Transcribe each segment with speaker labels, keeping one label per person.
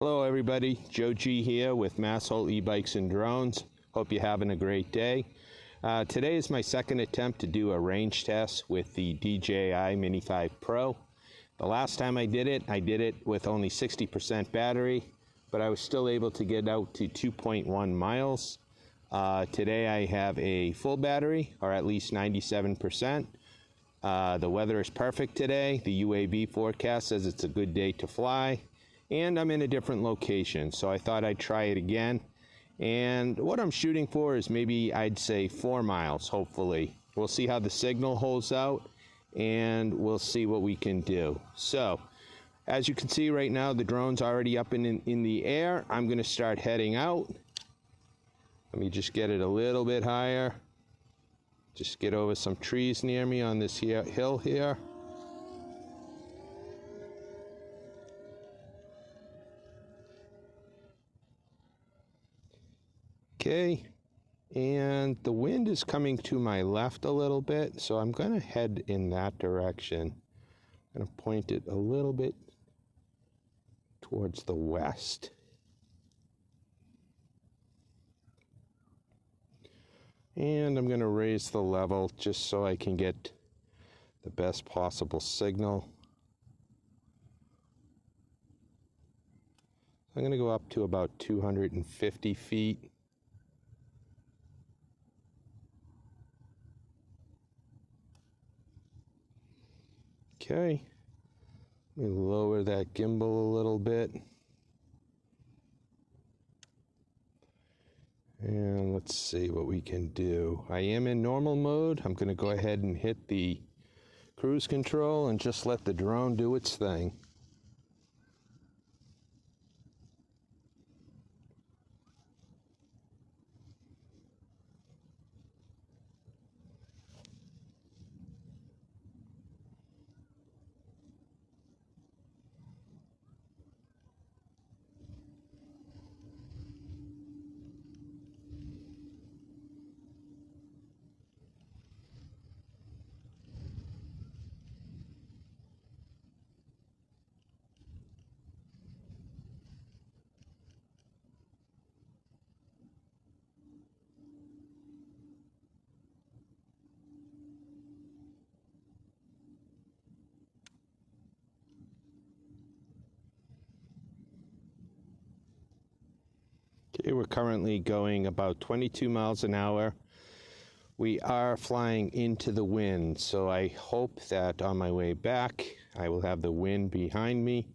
Speaker 1: Hello everybody, Joe G here with Massol e-bikes and drones. Hope you're having a great day. Today is my second attempt to do a range test with the DJI Mini 5 Pro. The last time I did it with only 60% battery, but I was still able to get out to 2.1 miles. Today I have a full battery, or at least 97%. The weather is perfect today. The UAV forecast says it's a good day to fly. And I'm in a different location, so I thought I'd try it again. And what I'm shooting for is maybe I'd say 4 miles, hopefully. We'll see how the signal holds out, and we'll see what we can do. So, as you can see right now, the drone's already up in the air. I'm going to start heading out. Let me just get it a little bit higher. Just get over some trees near me on this hill here. Okay, and the wind is coming to my left a little bit, so I'm going to head in that direction. I'm going to point it a little bit towards the west. And I'm going to raise the level just so I can get the best possible signal. I'm going to go up to about 250 feet. Okay, let me lower that gimbal a little bit. And let's see what we can do. I am in normal mode. I'm going to go ahead and hit the cruise control and just let the drone do its thing. Okay, we're currently going about 22 miles an hour. We are flying into the wind, so I hope that on my way back I will have the wind behind me,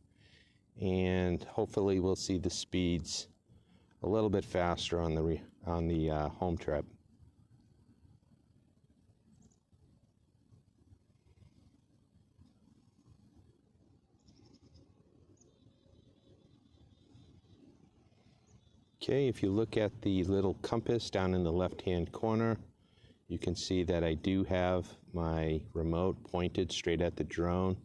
Speaker 1: and hopefully we'll see the speeds a little bit faster on the home trip. Okay, if you look at the little compass down in the left-hand corner, you can see that I do have my remote pointed straight at the drone.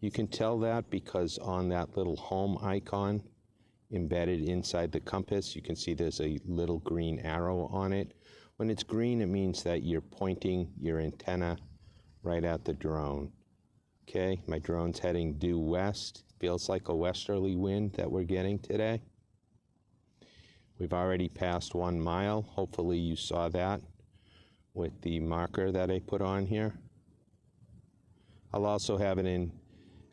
Speaker 1: You can tell that because on that little home icon embedded inside the compass, you can see there's a little green arrow on it. When it's green, it means that you're pointing your antenna right at the drone. Okay, my drone's heading due west. Feels like a westerly wind that we're getting today. We've already passed 1 mile. Hopefully you saw that with the marker that I put on here. I'll also have it in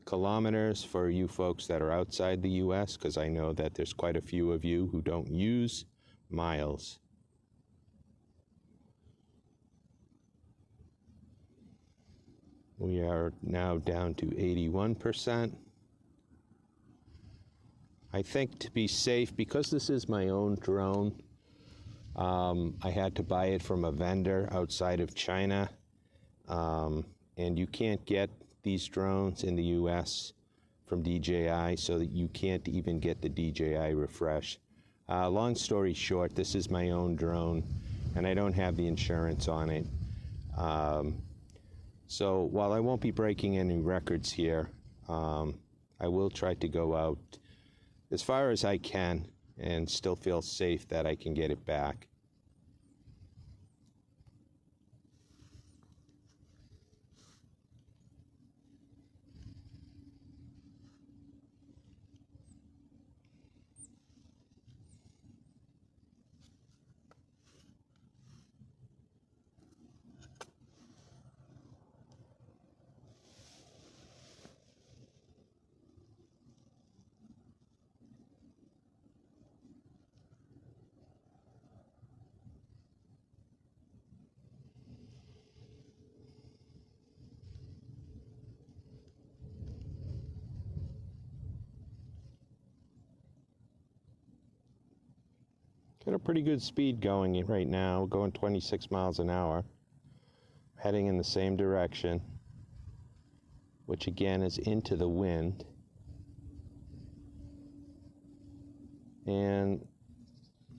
Speaker 1: kilometers for you folks that are outside the US, because I know that there's quite a few of you who don't use miles. We are now down to 81%. I think to be safe, because this is my own drone, I had to buy it from a vendor outside of China, and you can't get these drones in the US from DJI, so that you can't even get the DJI refresh. Long story short, this is my own drone, and I don't have the insurance on it. So while I won't be breaking any records here, I will try to go out as far as I can and still feel safe that I can get it back. Got a pretty good speed going right now, going 26 miles an hour. Heading in the same direction, which again is into the wind. And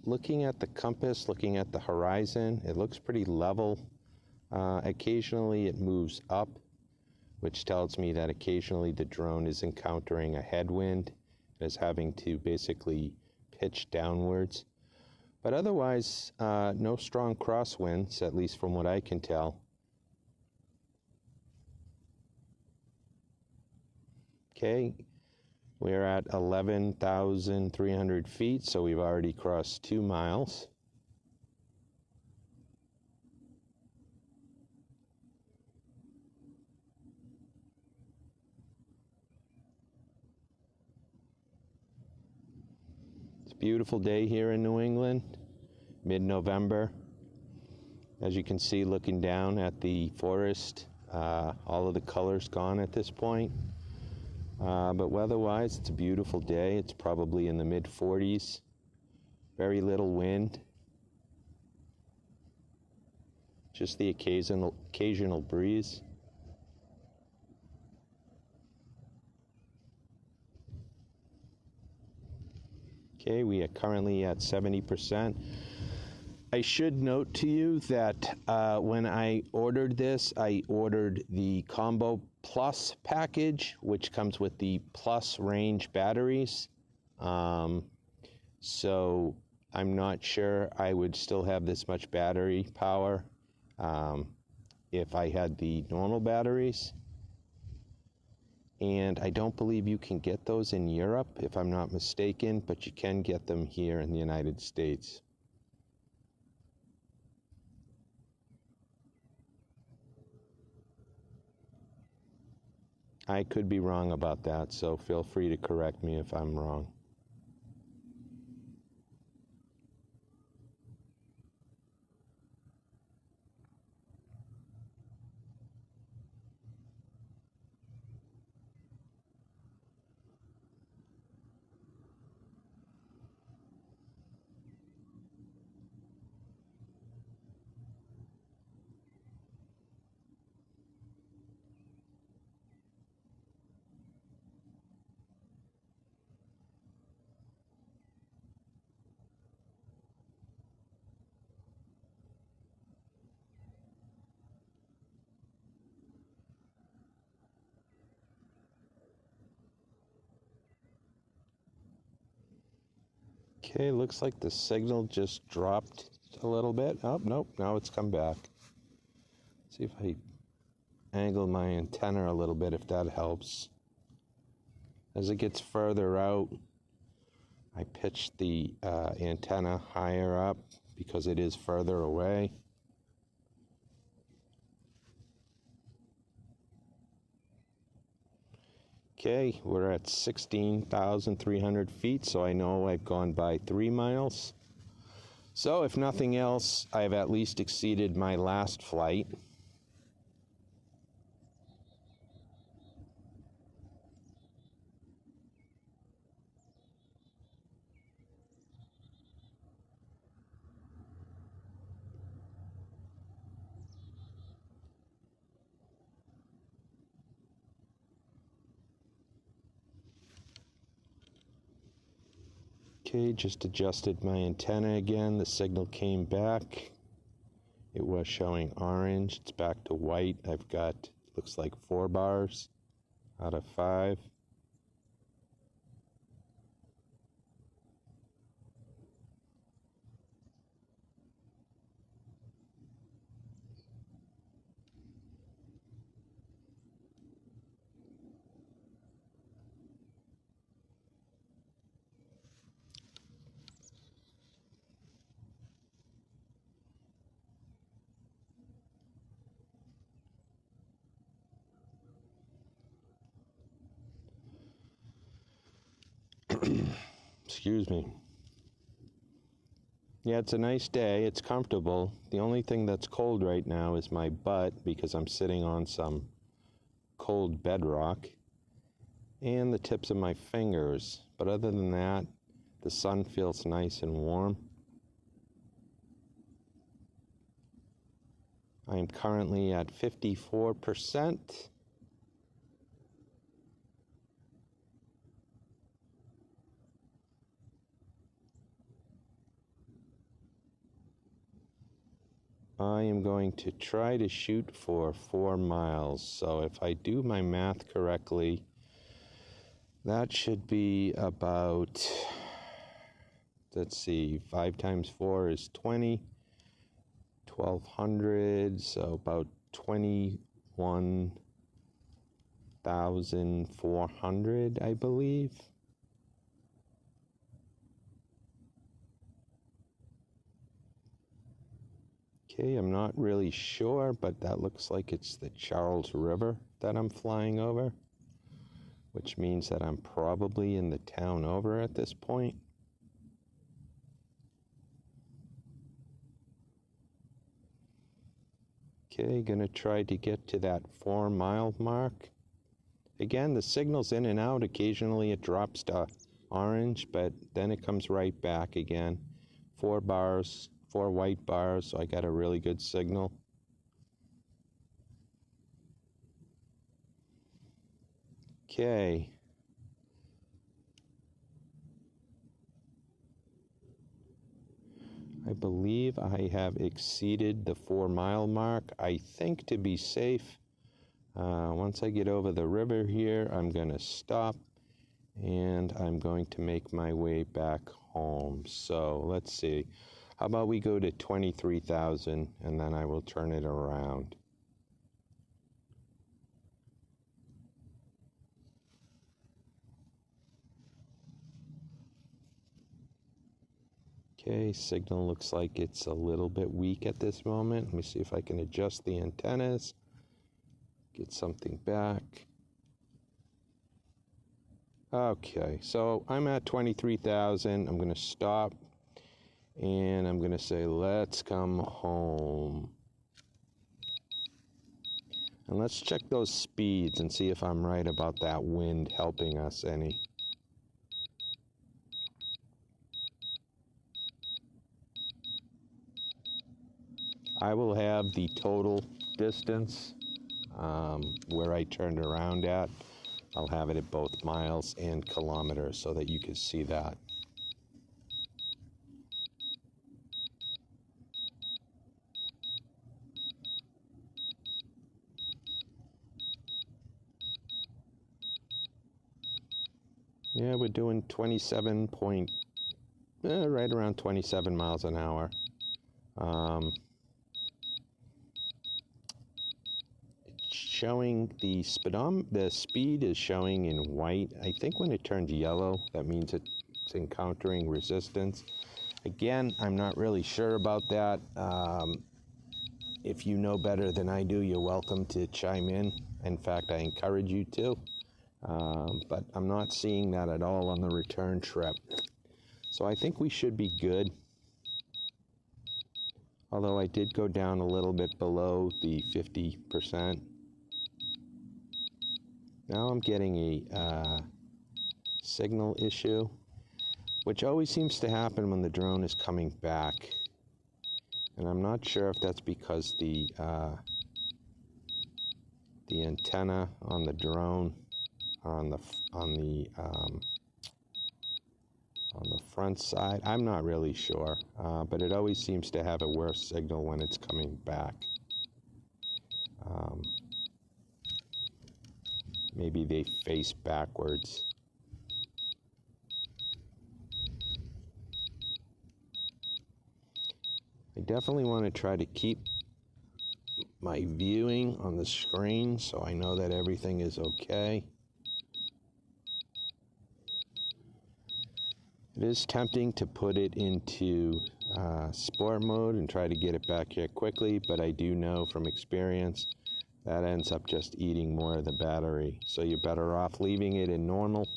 Speaker 1: looking at the compass, looking at the horizon, it looks pretty level. Occasionally it moves up, which tells me that occasionally the drone is encountering a headwind, is having to basically pitch downwards. But otherwise, no strong crosswinds, at least from what I can tell. Okay, we're at 11,300 feet, so we've already crossed 2 miles. It's a beautiful day here in New England, mid-November. As you can see, looking down at the forest, all of the colors gone at this point. But weather-wise, it's a beautiful day. It's probably in the mid-40s. Very little wind. Just the occasional breeze. Okay, we are currently at 70%. I should note to you that when I ordered this, I ordered the Combo Plus package, which comes with the Plus range batteries. So I'm not sure I would still have this much battery power if I had the normal batteries. And I don't believe you can get those in Europe, if I'm not mistaken, but you can get them here in the United States. I could be wrong about that, so feel free to correct me if I'm wrong. Okay, looks like the signal just dropped a little bit. Oh, nope, now it's come back. See if I angle my antenna a little bit, if that helps. As it gets further out, I pitch the antenna higher up because it is further away. Okay, we're at 16,300 feet, so I know I've gone by 3 miles. So if nothing else, I've at least exceeded my last flight. Okay, just adjusted my antenna again. The signal came back. It was showing orange. It's back to white. I've got, looks like 4 bars out of 5. Excuse me. Yeah, it's a nice day. It's comfortable. The only thing that's cold right now is my butt because I'm sitting on some cold bedrock, and the tips of my fingers. But other than that, the sun feels nice and warm. I am currently at 54%. I am going to try to shoot for 4 miles. So if I do my math correctly, that should be about, let's see, 5 times 4 is 20, 1,200, so about 21,400, I believe. Okay, I'm not really sure, but that looks like it's the Charles River that I'm flying over, which means that I'm probably in the town over at this point. Okay, gonna try to get to that 4 mile mark. Again, the signal's in and out. Occasionally it drops to orange, but then it comes right back again. 4 bars. 4 white bars, so I got a really good signal. Okay. I believe I have exceeded the 4 mile mark. I think to be safe, once I get over the river here, I'm going to stop and I'm going to make my way back home. So let's see. How about we go to 23,000 and then I will turn it around. Okay, signal looks like it's a little bit weak at this moment. Let me see if I can adjust the antennas, get something back. Okay, so I'm at 23,000. I'm going to stop. And I'm going to say, let's come home. And let's check those speeds and see if I'm right about that wind helping us any. I will have the total distance where I turned around at. I'll have it at both miles and kilometers so that you can see that. Yeah, we're doing 27 point, right around 27 miles an hour. It's showing the speed is showing in white. I think when it turns yellow, that means it's encountering resistance. Again, I'm not really sure about that. If you know better than I do, you're welcome to chime in. In fact, I encourage you to. But I'm not seeing that at all on the return trip. So I think we should be good. Although I did go down a little bit below the 50%. Now I'm getting a signal issue, which always seems to happen when the drone is coming back. And I'm not sure if that's because the antenna on the drone on the front side. I'm not really sure, but it always seems to have a worse signal when it's coming back. Maybe they face backwards. I definitely want to try to keep my viewing on the screen so I know that everything is okay. It is tempting to put it into sport mode and try to get it back here quickly, but I do know from experience that ends up just eating more of the battery. So you're better off leaving it in normal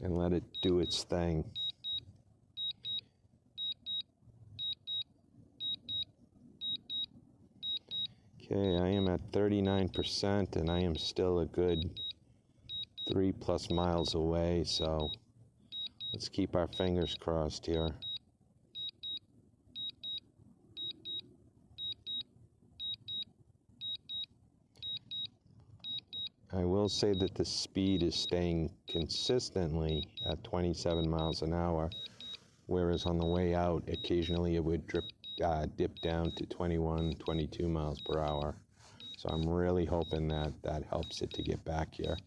Speaker 1: and let it do its thing. Okay, I am at 39% and I am still a good 3+ miles away, so let's keep our fingers crossed here. I will say that the speed is staying consistently at 27 miles an hour, whereas on the way out, occasionally it would dip down to 21, 22 miles per hour. So I'm really hoping that that helps it to get back here.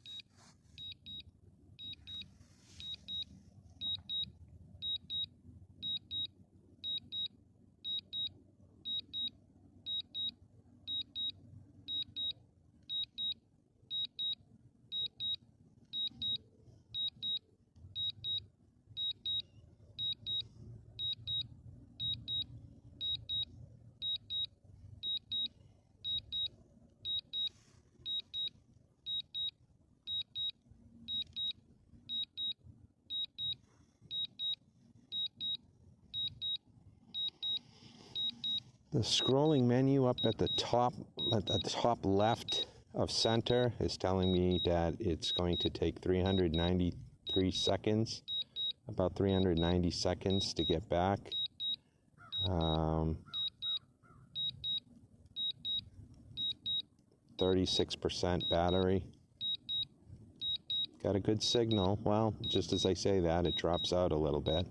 Speaker 1: The scrolling menu up at the top left of center is telling me that it's going to take 393 seconds, about 390 seconds to get back. 36% battery. Got a good signal. Well, just as I say that, it drops out a little bit.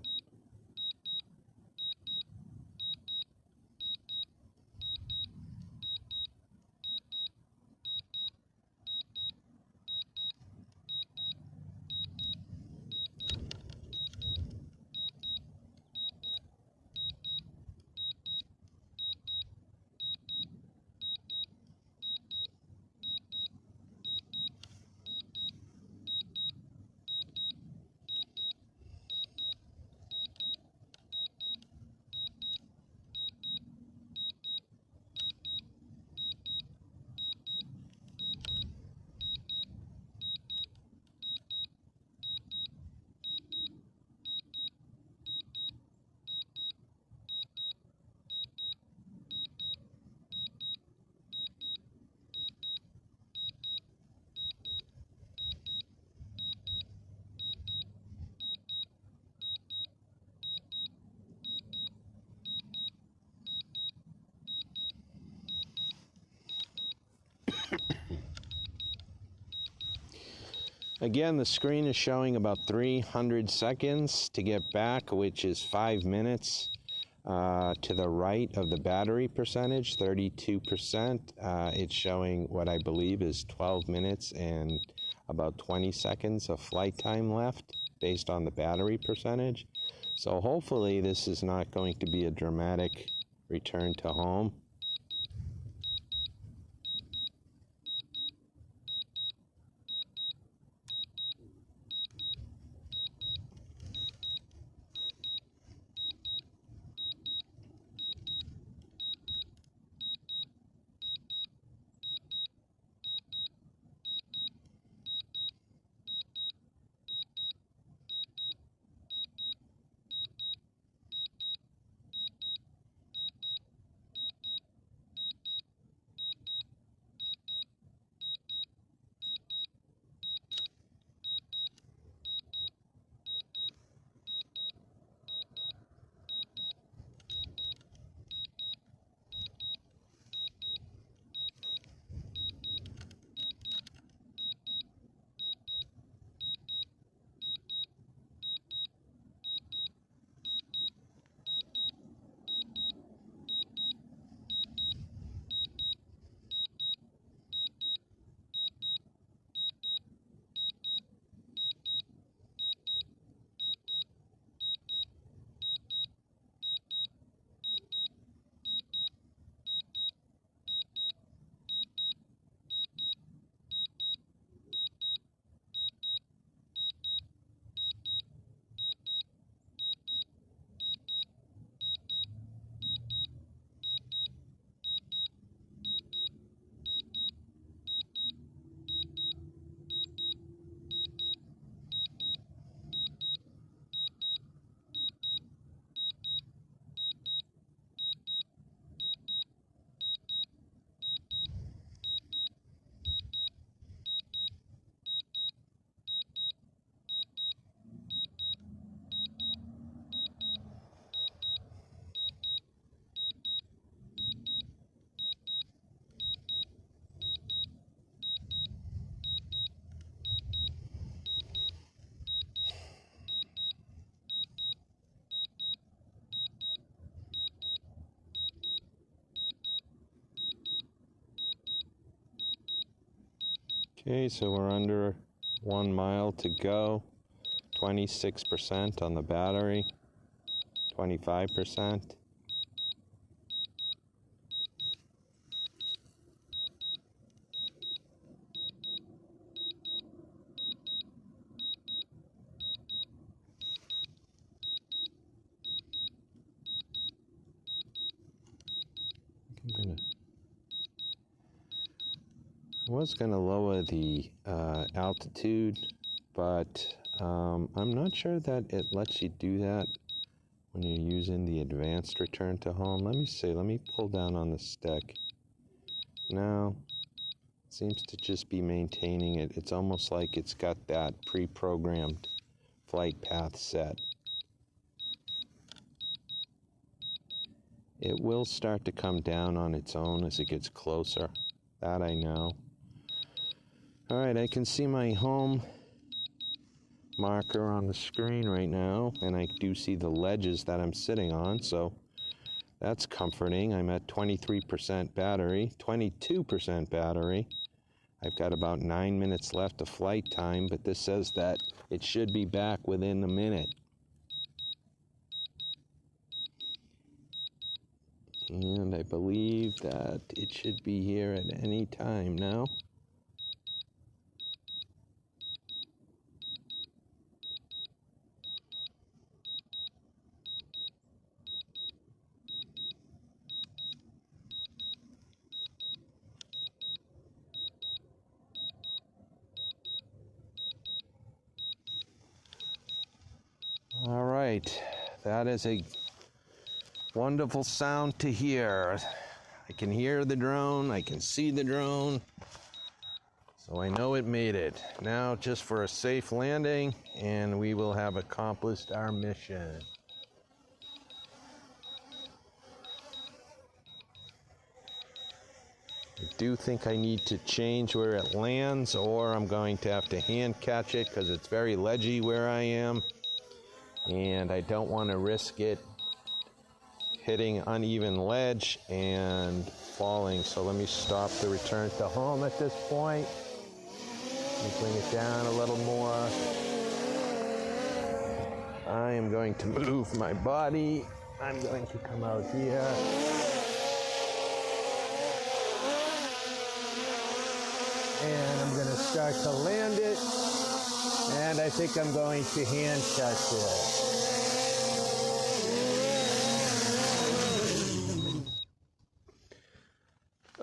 Speaker 1: Again, the screen is showing about 300 seconds to get back, which is 5 minutes. To the right of the battery percentage, 32%, it's showing what I believe is 12 minutes and about 20 seconds of flight time left based on the battery percentage. So hopefully this is not going to be a dramatic return to home. Okay, so we're under 1 mile to go. 26% on the battery, 25%. I was going to lower the altitude, but I'm not sure that it lets you do that when you're using the advanced return to home. Let me see. Let me pull down on the stick. No, it seems to just be maintaining it. It's almost like it's got that pre-programmed flight path set. It will start to come down on its own as it gets closer. That I know. All right, I can see my home marker on the screen right now, and I do see the ledges that I'm sitting on, so that's comforting. I'm at 23% battery, 22% battery. I've got about 9 minutes left of flight time, but this says that it should be back within a minute. And I believe that it should be here at any time now. All right, that is a wonderful sound to hear. I can hear the drone, I can see the drone, so I know it made it. Now just for a safe landing, and we will have accomplished our mission. I do think I need to change where it lands, or I'm going to have to hand catch it because it's very ledgy where I am, and I don't want to risk it hitting uneven ledge and falling. So let me stop the return to home at this point. Let me bring it down a little more. I am going to move my body. I'm going to come out here. And I'm going to start to land it. And I think I'm going to hand catch it.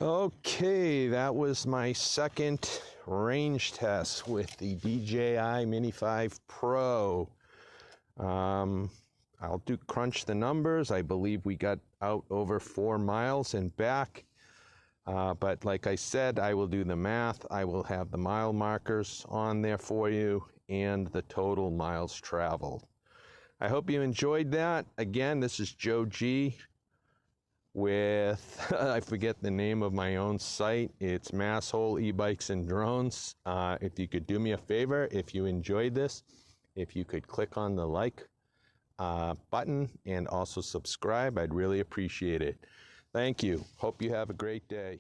Speaker 1: Okay, that was my second range test with the DJI Mini 5 Pro. I'll crunch the numbers. I believe we got out over 4 miles and back. But like I said, I will do the math. I will have the mile markers on there for you and the total miles traveled. I hope you enjoyed that. Again, this is Joe G with, I forget the name of my own site. It's Masshole E-Bikes and Drones. If you could do me a favor, if you enjoyed this, if you could click on the like button and also subscribe, I'd really appreciate it. Thank you. Hope you have a great day.